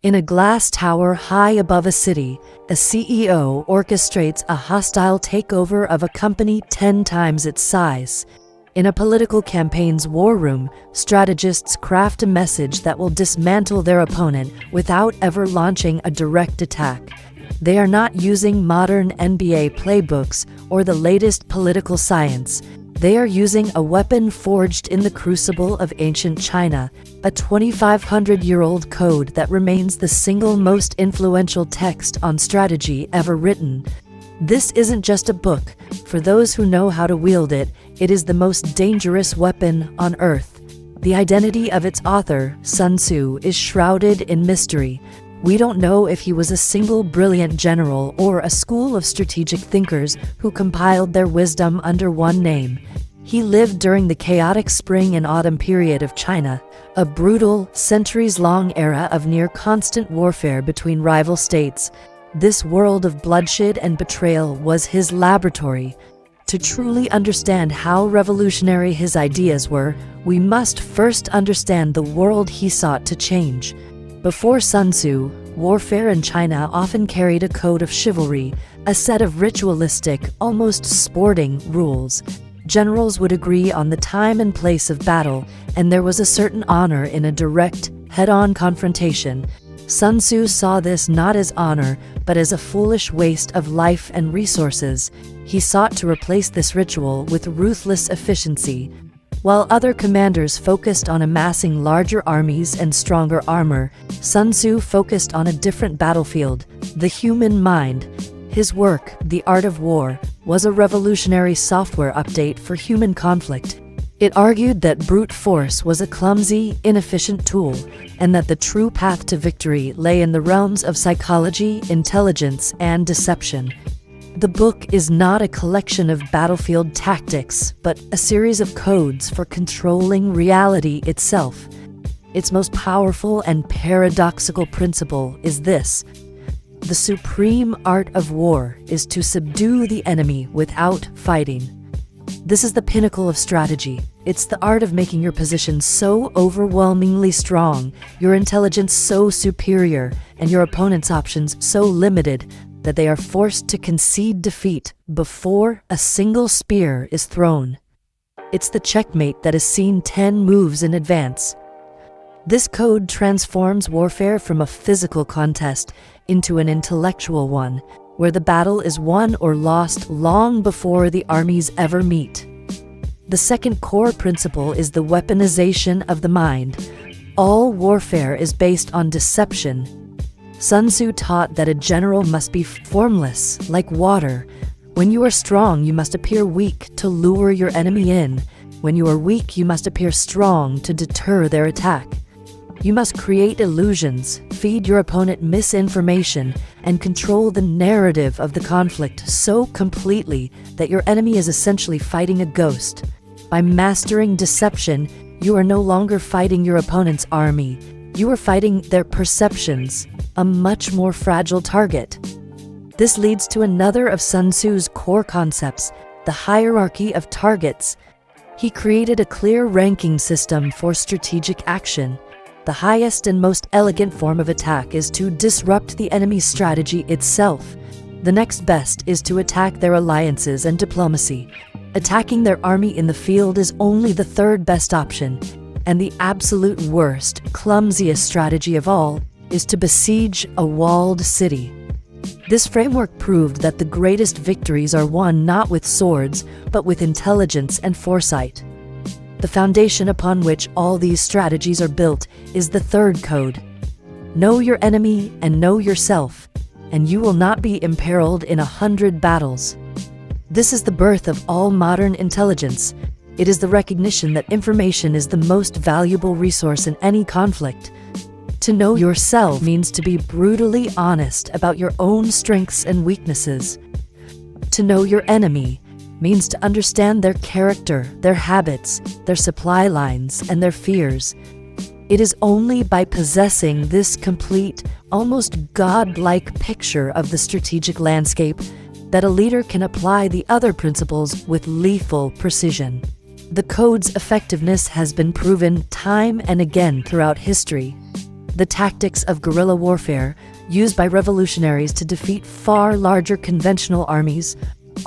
In a glass tower high above a city, a CEO orchestrates a hostile takeover of a company 10 times its size. In a political campaign's war room, strategists craft a message that will dismantle their opponent without ever launching a direct attack. They are not using modern NBA playbooks or the latest political science. They are using a weapon forged in the crucible of ancient China, a 2,500-year-old code that remains the single most influential text on strategy ever written. This isn't just a book. For those who know how to wield it, it is the most dangerous weapon on Earth. The identity of its author, Sun Tzu, is shrouded in mystery. We don't know if he was a single brilliant general or a school of strategic thinkers who compiled their wisdom under one name. He lived during the chaotic spring and autumn period of China, a brutal, centuries-long era of near-constant warfare between rival states. This world of bloodshed and betrayal was his laboratory. To truly understand how revolutionary his ideas were, we must first understand the world he sought to change. Before Sun Tzu, warfare in China often carried a code of chivalry, a set of ritualistic, almost sporting rules. Generals would agree on the time and place of battle, and there was a certain honor in a direct, head-on confrontation. Sun Tzu saw this not as honor, but as a foolish waste of life and resources. He sought to replace this ritual with ruthless efficiency. While other commanders focused on amassing larger armies and stronger armor, Sun Tzu focused on a different battlefield, the human mind. His work, The Art of War, was a revolutionary software update for human conflict. It argued that brute force was a clumsy, inefficient tool, and that the true path to victory lay in the realms of psychology, intelligence, and deception. The book is not a collection of battlefield tactics, but a series of codes for controlling reality itself. Its most powerful and paradoxical principle is this: the supreme art of war is to subdue the enemy without fighting. This is the pinnacle of strategy. It's the art of making your position so overwhelmingly strong, your intelligence so superior, and your opponent's options so limited that they are forced to concede defeat before a single spear is thrown. It's the checkmate that is seen 10 moves in advance. This code transforms warfare from a physical contest into an intellectual one, where the battle is won or lost long before the armies ever meet. The second core principle is the weaponization of the mind. All warfare is based on deception. Sun Tzu taught that a general must be formless, like water. When you are strong, you must appear weak to lure your enemy in. When you are weak, you must appear strong to deter their attack. You must create illusions, feed your opponent misinformation, and control the narrative of the conflict so completely that your enemy is essentially fighting a ghost. By mastering deception, you are no longer fighting your opponent's army. You are fighting their perceptions, a much more fragile target. This leads to another of Sun Tzu's core concepts, the hierarchy of targets. He created a clear ranking system for strategic action. The highest and most elegant form of attack is to disrupt the enemy's strategy itself. The next best is to attack their alliances and diplomacy. Attacking their army in the field is only the third best option. And the absolute worst, clumsiest strategy of all is to besiege a walled city. This framework proved that the greatest victories are won not with swords, but with intelligence and foresight. The foundation upon which all these strategies are built is the third code. Know your enemy and know yourself, and you will not be imperiled in 100 battles. This is the birth of all modern intelligence. It is the recognition that information is the most valuable resource in any conflict. To know yourself means to be brutally honest about your own strengths and weaknesses. To know your enemy means to understand their character, their habits, their supply lines, and their fears. It is only by possessing this complete, almost godlike picture of the strategic landscape that a leader can apply the other principles with lethal precision. The code's effectiveness has been proven time and again throughout history. The tactics of guerrilla warfare, used by revolutionaries to defeat far larger conventional armies,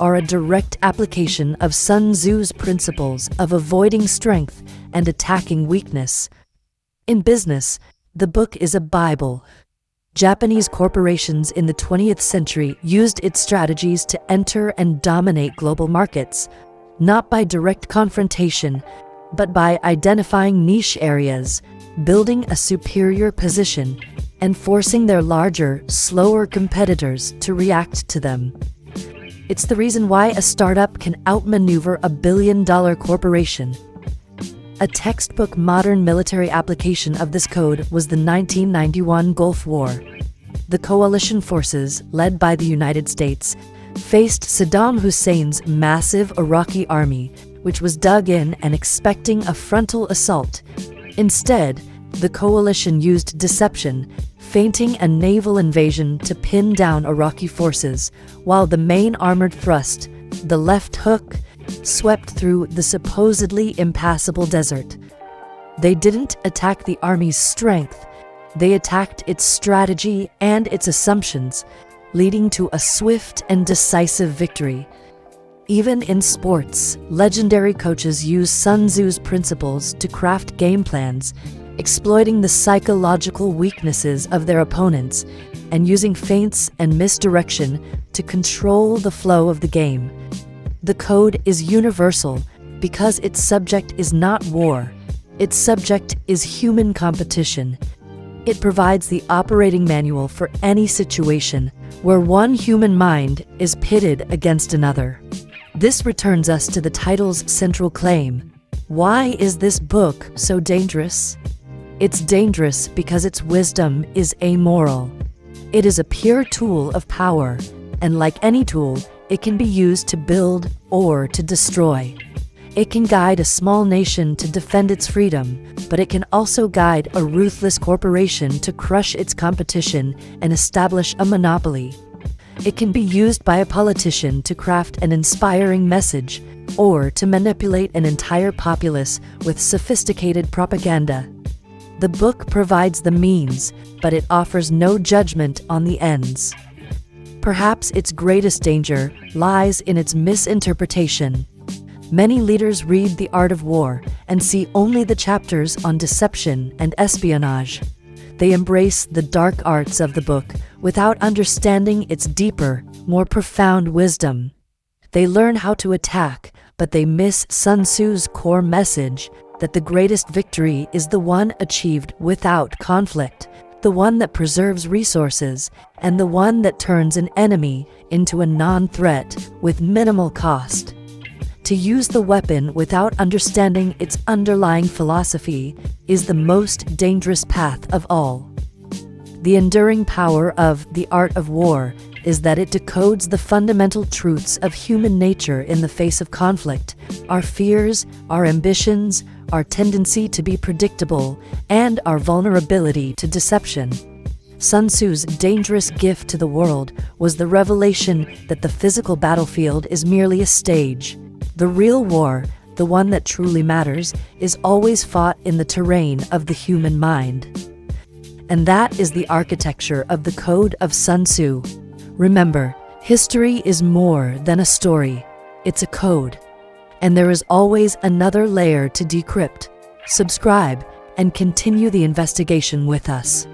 are a direct application of Sun Tzu's principles of avoiding strength and attacking weakness. In business, the book is a Bible. Japanese corporations in the 20th century used its strategies to enter and dominate global markets, not by direct confrontation, but by identifying niche areas, building a superior position, and forcing their larger, slower competitors to react to them. It's the reason why a startup can outmaneuver a billion-dollar corporation. A textbook modern military application of this code was the 1991 Gulf War. The coalition forces, led by the United States, faced Saddam Hussein's massive Iraqi army, which was dug in and expecting a frontal assault. Instead, the coalition used deception, feinting a naval invasion to pin down Iraqi forces, while the main armored thrust, the left hook, swept through the supposedly impassable desert. They didn't attack the army's strength, they attacked its strategy and its assumptions, leading to a swift and decisive victory. Even in sports, legendary coaches use Sun Tzu's principles to craft game plans, exploiting the psychological weaknesses of their opponents and using feints and misdirection to control the flow of the game. The code is universal because its subject is not war. Its subject is human competition. It provides the operating manual for any situation where one human mind is pitted against another. This returns us to the title's central claim. Why is this book so dangerous? It's dangerous because its wisdom is amoral. It is a pure tool of power, and like any tool, it can be used to build or to destroy. It can guide a small nation to defend its freedom, but it can also guide a ruthless corporation to crush its competition and establish a monopoly. It can be used by a politician to craft an inspiring message or to manipulate an entire populace with sophisticated propaganda. The book provides the means, but it offers no judgment on the ends. Perhaps its greatest danger lies in its misinterpretation. Many leaders read The Art of War and see only the chapters on deception and espionage. They embrace the dark arts of the book without understanding its deeper, more profound wisdom. They learn how to attack, but they miss Sun Tzu's core message that the greatest victory is the one achieved without conflict, the one that preserves resources, and the one that turns an enemy into a non-threat with minimal cost. To use the weapon without understanding its underlying philosophy is the most dangerous path of all. The enduring power of The Art of War is that it decodes the fundamental truths of human nature in the face of conflict, our fears, our ambitions, our tendency to be predictable, and our vulnerability to deception. Sun Tzu's dangerous gift to the world was the revelation that the physical battlefield is merely a stage. The real war, the one that truly matters, is always fought in the terrain of the human mind. And that is the architecture of the Code of Sun Tzu. Remember, history is more than a story. It's a code. And there is always another layer to decrypt. Subscribe and continue the investigation with us.